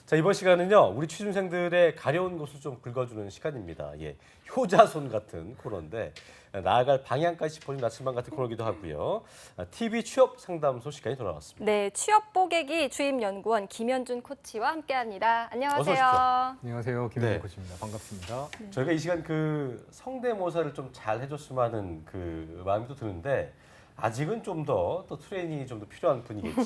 자, 이번 시간은요, 우리 취준생들의 가려운 곳을 좀 긁어주는 시간입니다. 예, 효자손 같은 코너인데 나아갈 방향까지 짚어주는 나침반 같은 코너기도 하고요. TV 취업 상담소 시간이 돌아왔습니다. 네, 취업 뽀개기 주임연구원 김현준 코치와 함께합니다. 안녕하세요. 어서 오십시오. 안녕하세요, 김현준 네. 코치입니다. 반갑습니다. 저희가 이 시간 그 성대모사를 좀 잘 해줬으면 하는 그 마음이 또 드는데 아직은 좀 더 또 트레이닝이 좀 더 필요한 분이겠죠.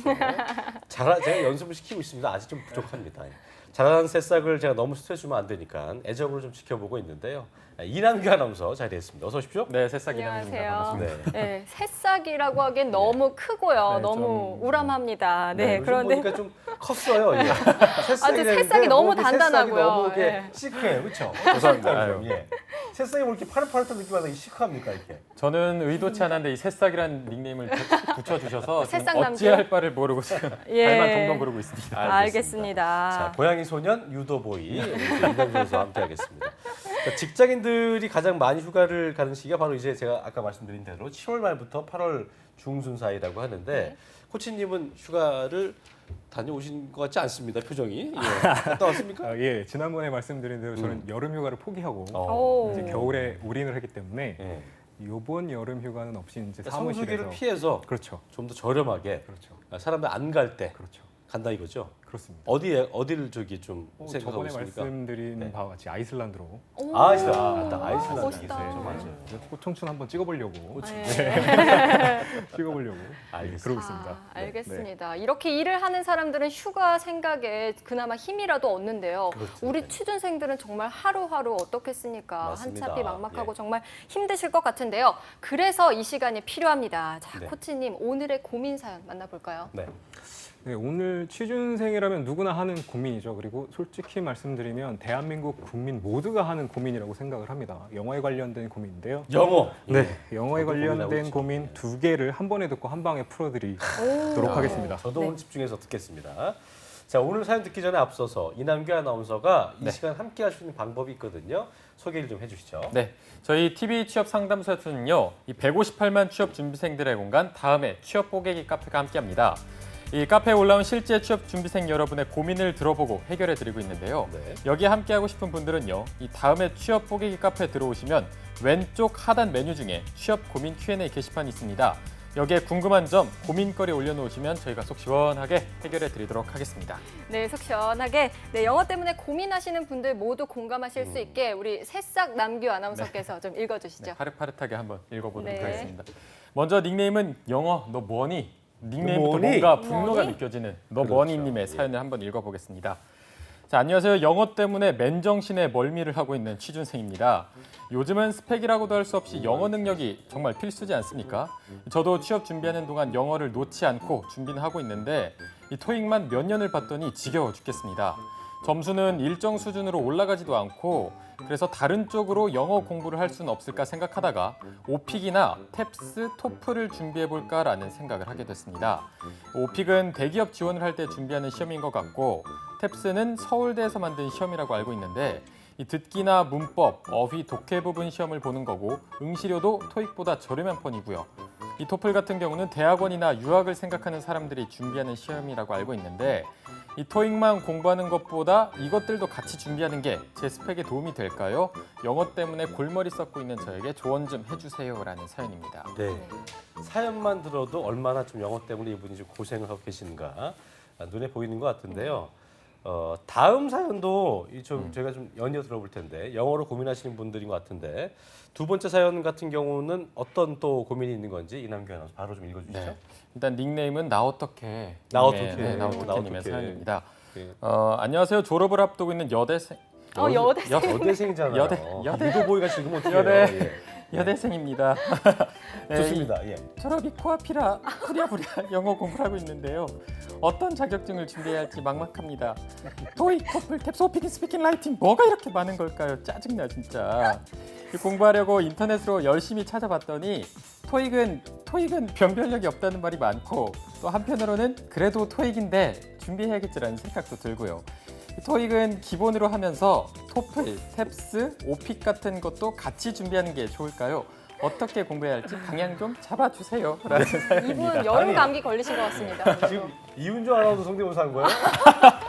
제가 연습을 시키고 있습니다. 아직 좀 부족합니다. 잘하는 새싹을 제가 너무 스트레스 주면 안 되니까 애정으로 좀 지켜보고 있는데요. 이남규 아나운서 자리했습니다. 어서 오십시오. 네, 새싹 이남입니다. 안녕하세요. 반갑습니다. 네. 네, 새싹이라고 하기엔 너무 크고요. 네, 너무 좀, 우람합니다. 네, 요즘 그런데 보니까 좀 컸어요. 예. 새싹이 너무 단단하고요. 너무 이렇게 네. 시크해요, 그렇죠? 감사합니다. 예. 새싹이 뭐 이렇게 파릇파릇한 느낌이 나게 시크합니까 이렇게? 저는 의도치 않았는데 이 새싹이라는 닉네임을 붙여주셔서 지금 새싹 남주? 어찌할 바를 모르고 지금 예. 발만 동동 구르고 있습니다. 알겠습니다. 자, 고양이 소년 유도보이 이남규 선수와 함께하겠습니다. 자, 직장인들이 가장 많이 휴가를 가는 시기가 바로 이제 제가 아까 말씀드린 대로 7월 말부터 8월 중순 사이라고 하는데 코치님은 휴가를 다녀오신 것 같지 않습니다. 표정이. 예. 갔다 왔습니까? 예, 지난번에 말씀드린 대로 저는 여름 휴가를 포기하고 오. 이제 겨울에 올인을 했기 때문에 예. 이번 여름 휴가는 없이 이제 성수기를 사무실에서 피해서 그렇죠, 좀 더 저렴하게 그렇죠, 사람들 안 갈 때 그렇죠, 간다 이거죠. 그렇습니다. 어디를 저기 좀 생각하고 저번에 있습니까? 말씀드린 네. 바와 같이 아이슬란드로 오. 아이슬란드. 맞다. 아이슬란드. 멋있다. 있어요. 맞아요. 꽃청춘 한번 찍어보려고 네. 찍어보려고 알겠습니다. 그러고 있습니다. 아, 알겠습니다. 이렇게 일을 하는 사람들은 휴가 생각에 그나마 힘이라도 얻는데요. 그렇죠. 우리 네. 취준생들은 정말 하루하루 어떻겠습니까? 맞습니다. 한참이 막막하고 예. 정말 힘드실 것 같은데요. 그래서 이 시간이 필요합니다. 자, 네. 코치님 오늘의 고민 사연 만나볼까요? 네. 네, 오늘 취준생이라면 누구나 하는 고민이죠. 그리고 솔직히 말씀드리면 대한민국 국민 모두가 하는 고민이라고 생각을 합니다. 영어에 관련된 고민인데요. 영어. 네, 예. 영어에 저도 고민하고 관련된 있죠. 고민 두 개를 한 번에 듣고 한 방에 풀어드리도록 하겠습니다. 저도 네. 오늘 집중해서 듣겠습니다. 자, 오늘 사연 듣기 전에 앞서서 이남규 아나운서가 이 네. 시간 함께 할 수 있는 방법이 있거든요. 소개를 좀 해주시죠. 네, 저희 TV 취업 상담소에서는요, 이 158만 취업 준비생들의 공간 다음에 취업 뽀개기 카페가 함께합니다. 이 카페에 올라온 실제 취업 준비생 여러분의 고민을 들어보고 해결해드리고 있는데요. 네. 여기에 함께하고 싶은 분들은요, 이 다음에 취업 뽀개기 카페에 들어오시면 왼쪽 하단 메뉴 중에 취업 고민 Q&A 게시판이 있습니다. 여기에 궁금한 점, 고민거리 올려놓으시면 저희가 속 시원하게 해결해드리도록 하겠습니다. 네, 속 시원하게 네, 영어 때문에 고민하시는 분들 모두 공감하실 수 있게 우리 새싹 남규 아나운서께서 좀 읽어주시죠. 네, 파릇파릇하게 한번 읽어보도록 네. 하겠습니다. 먼저 닉네임은 영어 너 뭐니? 닉네임부터 뭐니? 뭔가 분노가 뭐니? 느껴지는 너 그렇죠. 뭐니님의 예. 사연을 한번 읽어보겠습니다. 자, 안녕하세요. 영어 때문에 맨정신에 멀미를 하고 있는 취준생입니다. 요즘은 스펙이라고도 할 수 없이 영어 능력이 정말 필수지 않습니까? 저도 취업 준비하는 동안 영어를 놓지 않고 준비는 하고 있는데 이 토익만 몇 년을 봤더니 지겨워 죽겠습니다. 점수는 일정 수준으로 올라가지도 않고 그래서 다른 쪽으로 영어 공부를 할 수는 없을까 생각하다가 오픽이나 탭스, 토플을 준비해볼까라는 생각을 하게 됐습니다. 오픽은 대기업 지원을 할 때 준비하는 시험인 것 같고 탭스는 서울대에서 만든 시험이라고 알고 있는데 이 듣기나 문법, 어휘, 독해 부분 시험을 보는 거고 응시료도 토익보다 저렴한 편이고요. 이 토플 같은 경우는 대학원이나 유학을 생각하는 사람들이 준비하는 시험이라고 알고 있는데 이 토익만 공부하는 것보다 이것들도 같이 준비하는 게 제 스펙에 도움이 될까요? 영어 때문에 골머리 썩고 있는 저에게 조언 좀 해주세요라는 사연입니다. 네. 사연만 들어도 얼마나 좀 영어 때문에 이분이 좀 고생을 하고 계신가 눈에 보이는 것 같은데요. 다음 사연도 저희가 좀 연이어 들어볼 텐데 영어로 고민하시는 분들인 것 같은데 두 번째 사연 같은 경우는 어떤 또 고민이 있는 건지 이남규 아나운서 바로 좀 읽어주시죠. 네. 일단 닉네임은 나 어떻게 나 어떻게. 네, 나 나 어떻게님의 어떻게. 사연입니다. 네. 안녕하세요. 졸업을 앞두고 있는 여대생 여대생. 여대생이잖아요. 여대. 유도보이가 지금 어떻게 여대. 해요? 예. 여대생입니다. 네, 좋습니다. 예. 졸업이 코앞이라 부랴부랴 영어 공부를 하고 있는데요. 어떤 자격증을 준비해야 할지 막막합니다. 토익, 토플, 탭스, 오피킹, 스피킹, 라이팅 뭐가 이렇게 많은 걸까요? 짜증나 진짜. 공부하려고 인터넷으로 열심히 찾아봤더니 토익은 변별력이 없다는 말이 많고 또 한편으로는 그래도 토익인데 준비해야겠지라는 생각도 들고요. 토익은 기본으로 하면서 토플, 탭스, 오픽 같은 것도 같이 준비하는 게 좋을까요? 어떻게 공부해야 할지 방향 좀 잡아주세요. 라는 사연입니다. 이분 여름 감기 걸리신 것 같습니다. 지금 이윤주 아나운서 성대모사 한 거예요?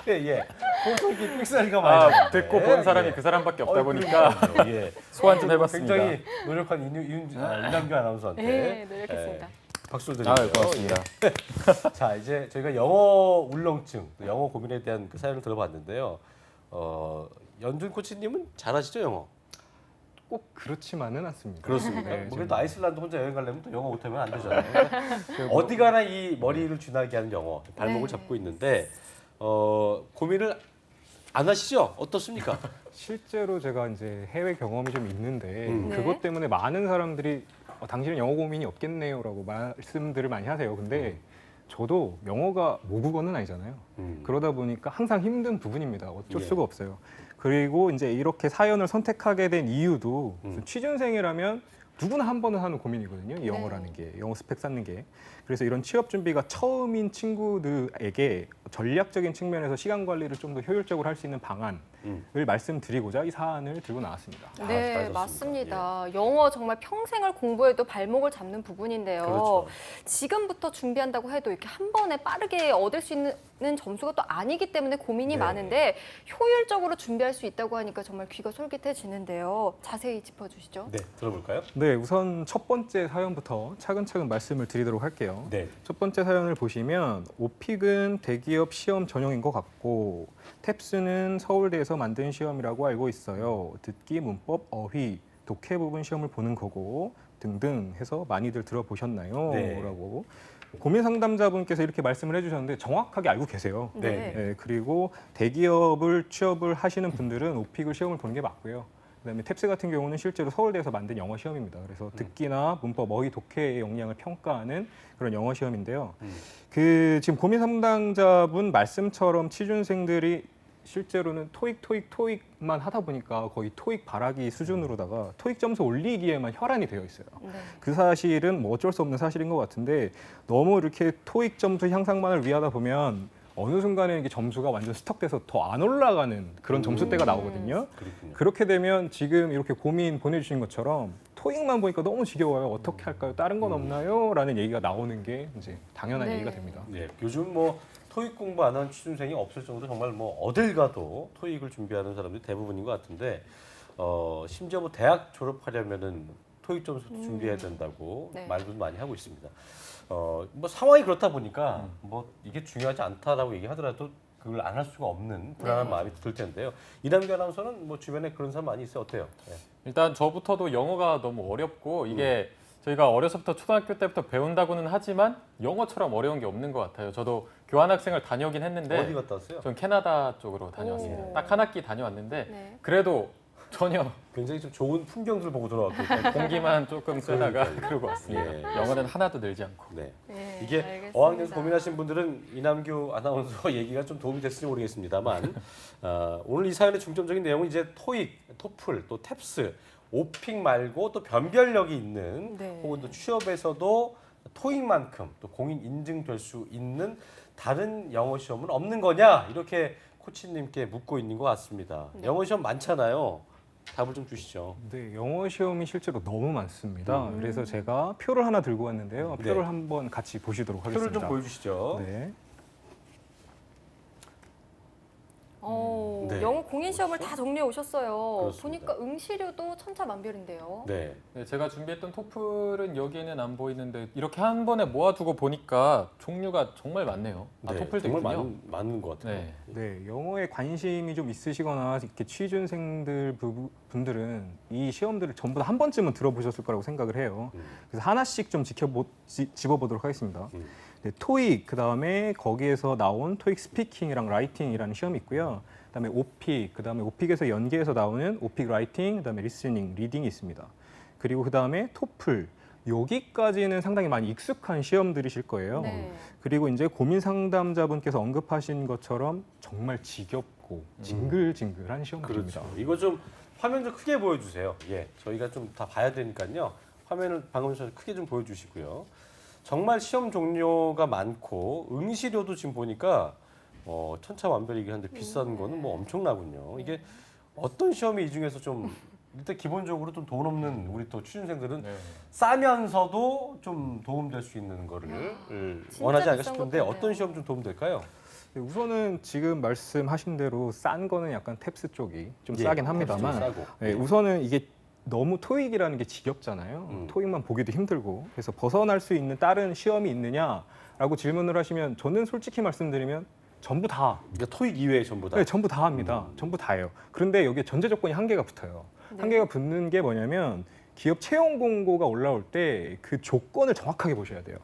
예, 예. 호석이 삑사리가 많이 나는데. 듣고 본 사람이 예. 그 사람밖에 없다 보니까 그러니까요. 예. 소환 좀 해봤습니다. 굉장히 노력한 이남규 아나운서한테 네, 노력했습니다. 박수를 아, 드리고요. 고맙습니다. 예. 자, 이제 저희가 영어 울렁증, 또 영어 고민에 대한 그 사연을 들어봤는데요. 연준 코치님은 잘하시죠, 영어? 꼭 그렇지만은 않습니다. 그렇습니까? 네, 뭐 좀- 그래도 아이슬란드 혼자 여행 가려면 또 영어 못하면 안 되잖아요. 그러니까 어디 가나 이 머리를 쥐나게 하는 영어, 발목을 네. 잡고 있는데 고민을 안 하시죠? 어떻습니까? 실제로 제가 이제 해외 경험이 좀 있는데 네. 그것 때문에 많은 사람들이 당신은 영어 고민이 없겠네요라고 말씀들을 많이 하세요. 근데 저도 영어가 모국어는 아니잖아요. 그러다 보니까 항상 힘든 부분입니다. 어쩔 예. 수가 없어요. 그리고 이제 이렇게 사연을 선택하게 된 이유도 취준생이라면 누구나 한 번은 하는 고민이거든요. 이 영어라는 게, 영어 스펙 쌓는 게. 그래서 이런 취업 준비가 처음인 친구들에게 전략적인 측면에서 시간 관리를 좀 더 효율적으로 할 수 있는 방안을 말씀드리고자 이 사안을 들고 나왔습니다. 네, 잘하셨습니다. 맞습니다. 영어 정말 평생을 공부해도 발목을 잡는 부분인데요. 그렇죠. 지금부터 준비한다고 해도 이렇게 한 번에 빠르게 얻을 수 있는 점수가 또 아니기 때문에 고민이 네. 많은데 효율적으로 준비할 수 있다고 하니까 정말 귀가 솔깃해지는데요. 자세히 짚어주시죠. 네, 들어볼까요? 네, 우선 첫 번째 사연부터 차근차근 말씀을 드리도록 할게요. 네. 첫 번째 사연을 보시면 오픽은 대기업 시험 전형인 것 같고 탭스는 서울대에서 만든 시험이라고 알고 있어요. 듣기, 문법, 어휘, 독해 부분 시험을 보는 거고 등등 해서 많이들 들어보셨나요? 네. 라고 고민 상담자분께서 이렇게 말씀을 해주셨는데 정확하게 알고 계세요. 네. 네, 그리고 대기업을 취업을 하시는 분들은 오픽을 시험을 보는 게 맞고요. 그다음에 탭스 같은 경우는 실제로 서울대에서 만든 영어 시험입니다. 그래서 듣기나 문법, 어휘, 독해의 역량을 평가하는 그런 영어 시험인데요. 그 지금 고민 상담자분 말씀처럼 취준생들이 실제로는 토익만 하다 보니까 거의 토익 바라기 수준으로다가 토익 점수 올리기에만 혈안이 되어 있어요. 네. 그 사실은 뭐 어쩔 수 없는 사실인 것 같은데 너무 이렇게 토익 점수 향상만을 위하다 보면 어느 순간에 이게 점수가 완전 스톡돼서 더 안 올라가는 그런 점수대가 나오거든요. 그렇군요. 그렇게 되면 지금 이렇게 고민 보내주신 것처럼 토익만 보니까 너무 지겨워요. 어떻게 할까요? 다른 건 없나요? 라는 얘기가 나오는 게 이제 당연한 네. 얘기가 됩니다. 네, 요즘 뭐 토익 공부 안 하는 취준생이 없을 정도로 정말 뭐 어딜 가도 토익을 준비하는 사람들이 대부분인 것 같은데 심지어 뭐 대학 졸업하려면은 토익 점수도 준비해야 된다고 네. 말도 많이 하고 있습니다. 뭐 상황이 그렇다 보니까 뭐 이게 중요하지 않다라고 얘기하더라도 그걸 안 할 수가 없는 불안한 마음이 들 텐데요. 이남규 아나운서는 뭐 주변에 그런 사람 많이 있어요. 어때요? 네. 일단 저부터도 영어가 너무 어렵고 이게 저희가 어려서부터 초등학교 때부터 배운다고는 하지만 영어처럼 어려운 게 없는 것 같아요. 저도 교환학생을 다녀오긴 했는데 어디 갔다 왔어요? 전 캐나다 쪽으로 다녀왔습니다. 오. 딱 한 학기 다녀왔는데 네. 그래도 전혀 굉장히 좀 좋은 풍경들을 보고 돌아왔거든요. 공기만 조금 쐬다가 그러니까요. 그러고 왔습니다. 예. 영어는 하나도 늘지 않고. 네. 네, 이게 알겠습니다. 어학연수 고민하신 분들은 이남규 아나운서 얘기가 좀 도움이 됐을지 모르겠습니다만 오늘 이 사연의 중점적인 내용은 이제 토익, 토플, 또 탭스, 오픽 말고 또 변별력이 있는 네. 혹은 또 취업에서도 토익만큼 또 공인 인증될 수 있는 다른 영어 시험은 없는 거냐 이렇게 코치님께 묻고 있는 것 같습니다. 네. 영어 시험 많잖아요. 답을 좀 주시죠. 네, 영어 시험이 실제로 너무 많습니다. 그래서 제가 표를 하나 들고 왔는데요. 네. 표를 한번 같이 보시도록 표를 하겠습니다. 좀 보여주시죠. 네. 네. 영어 공인 시험을 다 정리해 오셨어요. 그렇습니다. 보니까 응시료도 천차만별인데요. 네. 네, 제가 준비했던 토플은 여기에는 안 보이는데 이렇게 한 번에 모아두고 보니까 종류가 정말 많네요. 아, 네, 토플도 정말 있군요. 많은 것 같아요. 네. 네, 영어에 관심이 좀 있으시거나 이렇게 취준생들 분들은 이 시험들을 전부 다 한 번쯤은 들어보셨을 거라고 생각을 해요. 그래서 하나씩 좀 집어보도록 하겠습니다. 네, 토익, 그 다음에 거기에서 나온 토익 스피킹이랑 라이팅이라는 시험이 있고요. 그 다음에 오픽, 그 다음에 오픽에서 연계해서 나오는 오픽 라이팅, 그 다음에 리스닝, 리딩이 있습니다. 그리고 그 다음에 토플, 여기까지는 상당히 많이 익숙한 시험들이실 거예요. 네. 그리고 이제 고민 상담자분께서 언급하신 것처럼 정말 지겹고 징글징글한 시험들입니다. 그렇죠. 이거 좀 화면 좀 크게 보여주세요. 예, 저희가 좀 다 봐야 되니까요. 화면을 방금 전에 크게 좀 보여주시고요. 정말 시험 종류가 많고 응시료도 지금 보니까 천차만별이긴 한데 비싼 거는 뭐 엄청나군요. 이게 어떤 시험이 이 중에서 좀 일단 기본적으로 좀 돈 없는 우리 또 취준생들은 네. 싸면서도 좀 도움될 수 있는 거를 진짜 원하지 않을까 비싼 싶은데 것도 어떤 있네요. 시험 좀 도움될까요? 네, 우선은 지금 말씀하신 대로 싼 거는 약간 탭스 쪽이 좀 예, 싸긴 탭스 합니다만 좀 싸고. 네, 우선은 이게 너무 토익이라는 게 지겹잖아요. 토익만 보기도 힘들고 그래서 벗어날 수 있는 다른 시험이 있느냐라고 질문을 하시면 저는 솔직히 말씀드리면 전부 다 그러니까 토익 이외에 전부 다. 네, 전부 다 합니다. 전부 다예요. 그런데 여기에 전제 조건이 한 개가 붙어요. 네. 한 개가 붙는 게 뭐냐면 기업 채용 공고가 올라올 때 그 조건을 정확하게 보셔야 돼요.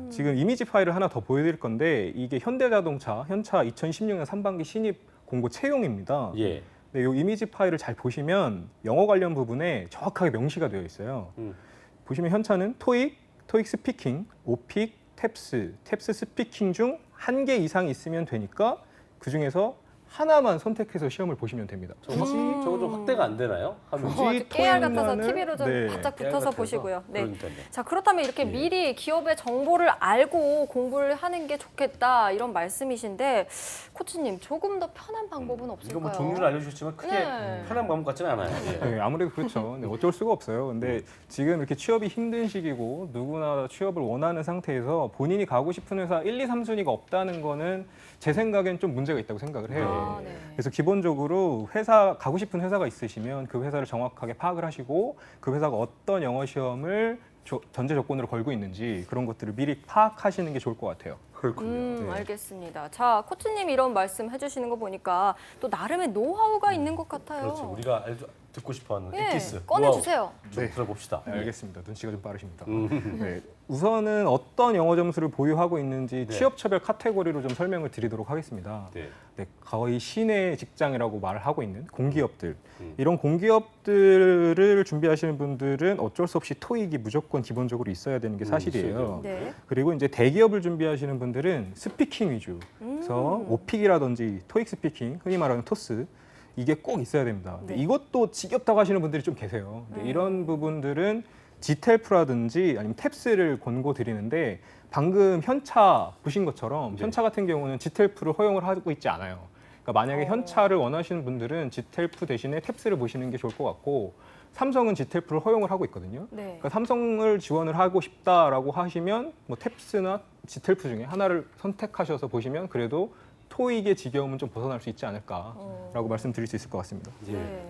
지금 이미지 파일을 하나 더 보여드릴 건데 이게 현대자동차 현차 2016년 3반기 신입 공고 채용입니다. 예. 네, 이 이미지 파일을 잘 보시면 영어 관련 부분에 정확하게 명시가 되어 있어요. 보시면 현차는 토익, 토익 스피킹, 오픽, 탭스, 탭스 스피킹 중 한 개 이상 있으면 되니까 그 중에서 하나만 선택해서 시험을 보시면 됩니다. 저거 좀 확대가 안 되나요? 하면. 굳이 깨알 같아서 토익만을- TV로 좀 네. 바짝 깨알 붙어서 같아서. 보시고요. 네. 그러니까요. 자, 그렇다면 이렇게 예. 미리 기업의 정보를 알고 공부를 하는 게 좋겠다 이런 말씀이신데 코치님 조금 더 편한 방법은 이거 없을까요? 뭐 종류를 알려주셨지만 크게 네. 편한 방법 같지는 않아요. 예. 네, 아무래도 그렇죠. 네, 어쩔 수가 없어요. 근데 지금 이렇게 취업이 힘든 시기고 누구나 취업을 원하는 상태에서 본인이 가고 싶은 회사 1, 2, 3순위가 없다는 거는 제 생각엔 좀 문제가 있다고 생각을 해요. 아, 네. 그래서 기본적으로 회사 가고 싶은 회사가 있으시면 그 회사를 정확하게 파악을 하시고 그 회사가 어떤 영어 시험을 전제 조건으로 걸고 있는지 그런 것들을 미리 파악하시는 게 좋을 것 같아요. 그렇군요. 네. 알겠습니다. 자, 코치님 이런 말씀 해주시는 거 보니까 또 나름의 노하우가 있는 것 같아요. 그렇죠. 우리가 듣고 싶어하는 예, 엑기스. 꺼내주세요. 좀 네. 들어봅시다. 네, 알겠습니다. 눈치가 좀 빠르십니다. 음. 네, 우선은 어떤 영어 점수를 보유하고 있는지 네. 취업처별 카테고리로 좀 설명을 드리도록 하겠습니다. 네. 네, 거의 시내 직장이라고 말을 하고 있는 공기업들 음. 이런 공기업들을 준비하시는 분들은 어쩔 수 없이 토익이 무조건 기본적으로 있어야 되는 게 사실이에요. 네. 그리고 이제 대기업을 준비하시는 분들은 스피킹 위주. 그래서 오픽이라든지 토익 스피킹, 흔히 말하는 토스 이게 꼭 있어야 됩니다. 근데 네. 이것도 지겹다고 하시는 분들이 좀 계세요. 근데 이런 부분들은 지텔프라든지 아니면 탭스를 권고 드리는데 방금 현차 보신 것처럼 네. 현차 같은 경우는 지텔프를 허용을 하고 있지 않아요. 그러니까 만약에 현차를 원하시는 분들은 지텔프 대신에 탭스를 보시는 게 좋을 것 같고 삼성은 지텔프를 허용을 하고 있거든요. 네. 그러니까 삼성을 지원을 하고 싶다라고 하시면 뭐 탭스나 지텔프 중에 하나를 선택하셔서 보시면 그래도 토익의 지겨움은 좀 벗어날 수 있지 않을까라고 말씀드릴 수 있을 것 같습니다. 예. 네.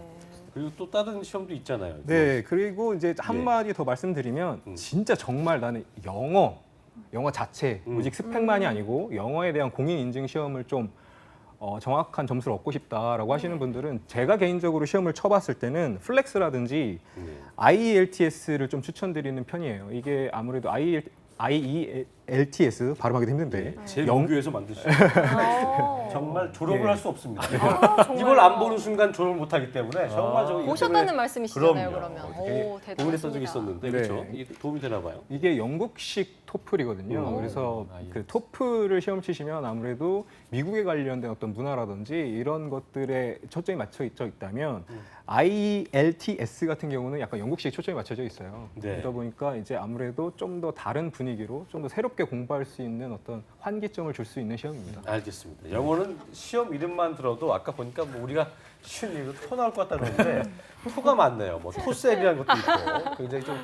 그리고 또 다른 시험도 있잖아요. 네, 그리고 이제 한마디 더 말씀드리면 진짜 정말 나는 영어 자체, 오직 스펙만이 아니고 영어에 대한 공인 인증 시험을 좀 정확한 점수를 얻고 싶다라고 하시는 분들은 제가 개인적으로 시험을 쳐봤을 때는 플렉스라든지 IELTS를 좀 추천드리는 편이에요. 이게 아무래도 IELTS 발음하기도 힘든데 제일 영- 명교에서 만드시죠. 아, 정말 졸업을 예. 할 수 없습니다. 정말요? 이걸 안 보는 순간 졸업을 못 하기 때문에 정말 저거 이것 보셨다는 때문에 말씀이시잖아요, 그럼요. 그러면. 되게 오, 대단하십니다. 고민했던 적이 있었는데 네. 그렇죠. 이게 도움이 되나 봐요. 이게 영국식 토플이거든요. 그래서 그 토플을 시험 치시면 아무래도 미국에 관련된 어떤 문화라든지 이런 것들에 초점이 맞춰 있다면 IELTS 같은 경우는 약간 영국식 초점이 맞춰져 있어요. 네. 그러다 보니까 이제 아무래도 좀 더 다른 분위기로 좀 더 새롭게 공부할 수 있는 어떤 환기점을 줄 수 있는 시험입니다. 알겠습니다. 영어는 시험 이름만 들어도 아까 보니까 뭐 우리가 쉬운 얘기로 토 나올 것 같다 그러는데 토가 많네요. 뭐 토셀이라는 것도 있고 굉장히 좀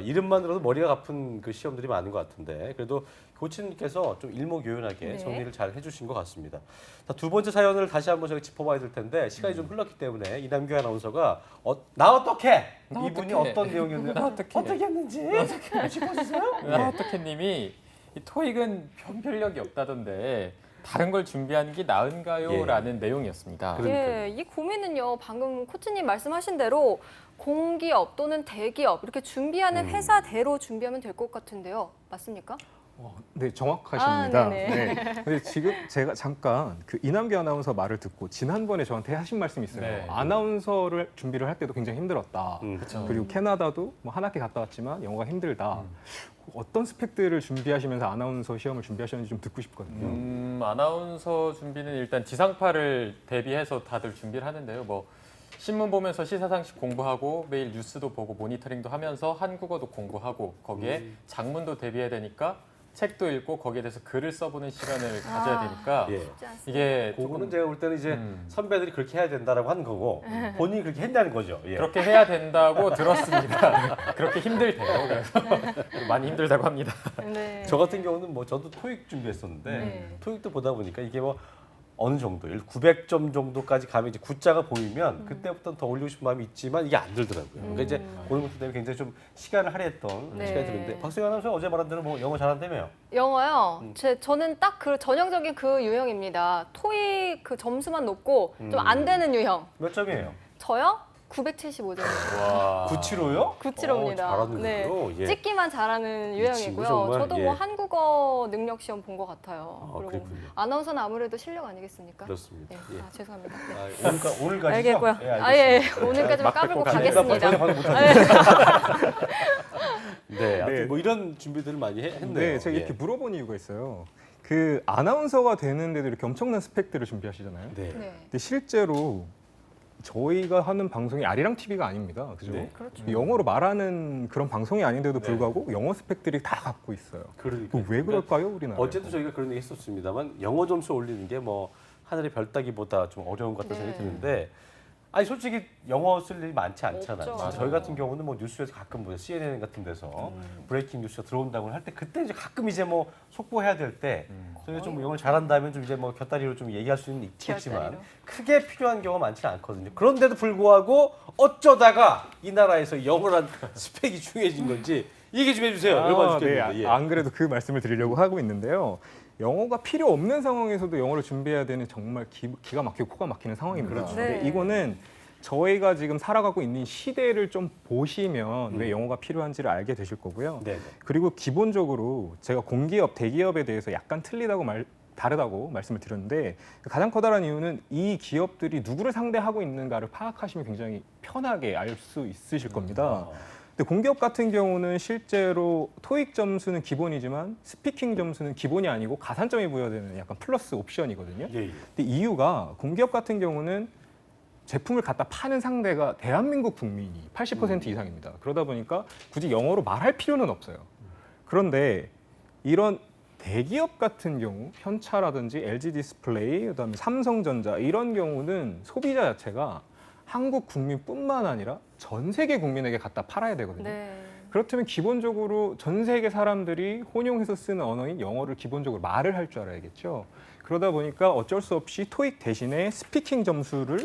이름만 들어도 머리가 아픈 그 시험들이 많은 것 같은데 그래도 코치님께서 좀 일목요연하게 네. 정리를 잘 해주신 것 같습니다. 자, 두 번째 사연을 다시 한번 저희 짚어봐야 될 텐데 시간이 좀 흘렀기 때문에 이남규 아나운서가 나 어떡해? 나 이분이 어떡해? 어떤 내용이었는지 어떻게 했는지 짚어주세요. 하트캣님이 이 토익은 변별력이 없다던데 다른 걸 준비하는 게 나은가요? 예. 라는 내용이었습니다. 그러니까요. 예, 이 고민은요, 방금 코치님 말씀하신 대로 공기업 또는 대기업 이렇게 준비하는 회사대로 준비하면 될 것 같은데요. 맞습니까? 네, 정확하십니다. 아, 네네. 근데 지금 제가 잠깐 그 이남규 아나운서 말을 듣고 지난번에 저한테 하신 말씀이 있어요. 네. 아나운서를 준비를 할 때도 굉장히 힘들었다. 그렇죠. 그리고 캐나다도 뭐 한 학기 갔다 왔지만 영어가 힘들다. 어떤 스펙들을 준비하시면서 아나운서 시험을 준비하셨는지 좀 듣고 싶거든요. 아나운서 준비는 일단 지상파를 대비해서 다들 준비를 하는데요. 뭐 신문 보면서 시사상식 공부하고 매일 뉴스도 보고 모니터링도 하면서 한국어도 공부하고 거기에 장문도 대비해야 되니까 책도 읽고 거기에 대해서 글을 써보는 시간을 가져야 되니까 예. 쉽지 않습니다. 이게 그거는 조금 제가 볼 때는 이제 선배들이 그렇게 해야 된다라고 하는 거고 본인이 그렇게 했다는 거죠. 예. 그렇게 해야 된다고 들었습니다. 그렇게 힘들대요. 그래서 많이 힘들다고 합니다. 네. 저 같은 경우는 뭐 저도 토익 준비했었는데 네. 토익도 보다 보니까 이게 뭐 어느 정도 900점 정도까지 가면 이제 구자가 보이면 그때부터는 더 올리고 싶은 마음이 있지만 이게 안 들더라고요. 그러니까 이제 오늘 부터 때문에 굉장히 좀 시간을 할애했던 네. 시간이 드는데 박수영 아나운서 어제 말한 대로 뭐 영어 잘한다며요? 영어요. 저는 딱 그 전형적인 그 유형입니다. 토익 그 점수만 높고 좀 안 되는 유형. 몇 점이에요? 저요? 975점이요. 와. 975요? 975입니다. 잘하는군요. 예. 찍기만 잘하는 이 친구 유형이고요. 정말, 저도 예. 뭐 한국어 능력 시험 본 것 같아요. 아, 그리고 그렇군요. 아나운서는 아무래도 실력 아니겠습니까? 그렇습니다. 네. 예. 아, 죄송합니다. 네. 아, 오늘까지죠? 알겠고요. 예, 아, 예. 알겠습니다. 오늘까지만 막 까불고 뱉고 가네요. 가겠습니다. 전혀 반응 못하네. 아, 예. 네, 아무튼 네. 뭐 이런 준비들을 많이 했네요. 네, 제가 예. 이렇게 물어본 이유가 있어요. 그 아나운서가 되는데도 이렇게 엄청난 스펙들을 준비하시잖아요. 네. 네. 근데 실제로 저희가 하는 방송이 아리랑 TV가 아닙니다. 그죠? 네. 그렇죠. 영어로 말하는 그런 방송이 아닌데도 네. 불구하고 영어 스펙들이 다 갖고 있어요. 그러니까 왜 그럴까요, 우리나라? 어제도 저희가 그런 얘기 했었습니다만 영어 점수 올리는 게 뭐 하늘의 별 따기보다 좀 어려운 것 같다는 네. 생각이 드는데 아니 솔직히 영어 쓸 일이 많지 않잖아요. 없죠. 저희 같은 경우는 뭐 뉴스에서 가끔 보요 CNN 같은 데서 브레이킹 뉴스가 들어온다고 할 때 그때 이제 가끔 이제 뭐 속보해야 될 때 저희가 좀 영어를 잘한다면 좀 이제 뭐 곁다리로 좀 얘기할 수는 있겠지만 곁다리로. 크게 필요한 경우가 많지는 않거든요. 그런데도 불구하고 어쩌다가 이 나라에서 영어란 스펙이 중요해진 건지 얘기 좀 해주세요. 얼마나 죽겠는데. 네, 예. 안 그래도 그 말씀을 드리려고 하고 있는데요. 영어가 필요 없는 상황에서도 영어를 준비해야 되는 정말 기가 막히고 코가 막히는 상황입니다. 그렇죠. 근데 네. 이거는 저희가 지금 살아가고 있는 시대를 좀 보시면 왜 영어가 필요한지를 알게 되실 거고요. 네. 그리고 기본적으로 제가 공기업, 대기업에 대해서 약간 다르다고 말씀을 드렸는데 가장 커다란 이유는 이 기업들이 누구를 상대하고 있는가를 파악하시면 굉장히 편하게 알 수 있으실 겁니다. 근데 공기업 같은 경우는 실제로 토익 점수는 기본이지만 스피킹 점수는 기본이 아니고 가산점이 부여되는 약간 플러스 옵션이거든요. 예, 예. 근데 이유가 공기업 같은 경우는 제품을 갖다 파는 상대가 대한민국 국민이 80% 이상입니다. 그러다 보니까 굳이 영어로 말할 필요는 없어요. 그런데 이런 대기업 같은 경우 현차라든지 LG 디스플레이, 그다음에 삼성전자 이런 경우는 소비자 자체가 한국 국민뿐만 아니라 전 세계 국민에게 갖다 팔아야 되거든요. 네. 그렇다면 기본적으로 전 세계 사람들이 혼용해서 쓰는 언어인 영어를 기본적으로 말을 할 줄 알아야겠죠. 그러다 보니까 어쩔 수 없이 토익 대신에 스피킹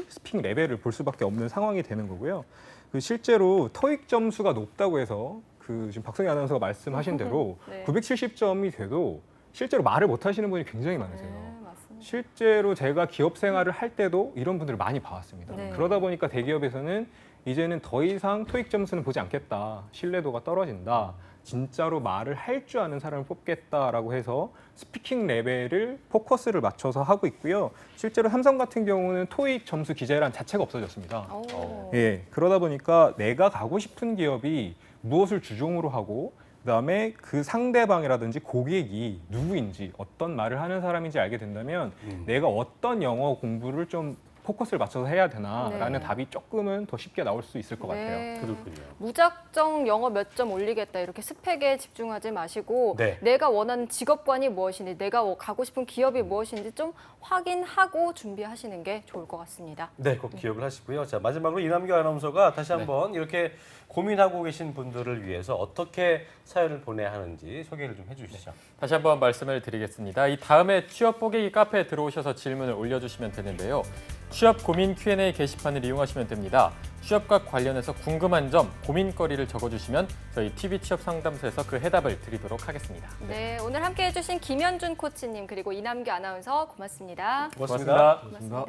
스피킹 레벨을 볼 수밖에 없는 상황이 되는 거고요. 그 실제로 토익 점수가 높다고 해서 그 지금 박성희 아나운서가 말씀하신 대로 네. 970점이 돼도 실제로 말을 못 하시는 분이 굉장히 많으세요. 네, 맞습니다. 실제로 제가 기업 생활을 할 때도 이런 분들을 많이 봐왔습니다. 네. 그러다 보니까 대기업에서는 이제는 더 이상 토익 점수는 보지 않겠다. 신뢰도가 떨어진다. 진짜로 말을 할 줄 아는 사람을 뽑겠다라고 해서 스피킹 레벨을 포커스를 맞춰서 하고 있고요. 실제로 삼성 같은 경우는 토익 점수 기재란 자체가 없어졌습니다. 오. 예, 그러다 보니까 내가 가고 싶은 기업이 무엇을 주종으로 하고 그다음에 그 상대방이라든지 고객이 누구인지 어떤 말을 하는 사람인지 알게 된다면 내가 어떤 영어 공부를 좀 포커스를 맞춰서 해야 되나라는 네. 답이 조금은 더 쉽게 나올 수 있을 것 같아요. 네. 그렇군요. 무작정 영어 몇 점 올리겠다 이렇게 스펙에 집중하지 마시고 네. 내가 원하는 직업관이 무엇인지 내가 가고 싶은 기업이 무엇인지 좀 확인하고 준비하시는 게 좋을 것 같습니다. 네, 꼭 기억을 하시고요. 자, 마지막으로 이남규 아나운서가 다시 한번 이렇게 고민하고 계신 분들을 위해서 어떻게 사연을 보내야 하는지 소개를 좀 해주시죠. 다시 한번 말씀을 드리겠습니다. 이 다음에 취업 뽀개기 카페에 들어오셔서 질문을 올려주시면 되는데요. 취업 고민 Q&A 게시판을 이용하시면 됩니다. 취업과 관련해서 궁금한 점, 고민거리를 적어주시면 저희 TV 취업 상담소에서 그 해답을 드리도록 하겠습니다. 네, 오늘 함께해 주신 김현준 코치님 그리고 이남규 아나운서 고맙습니다. 고맙습니다. 고맙습니다.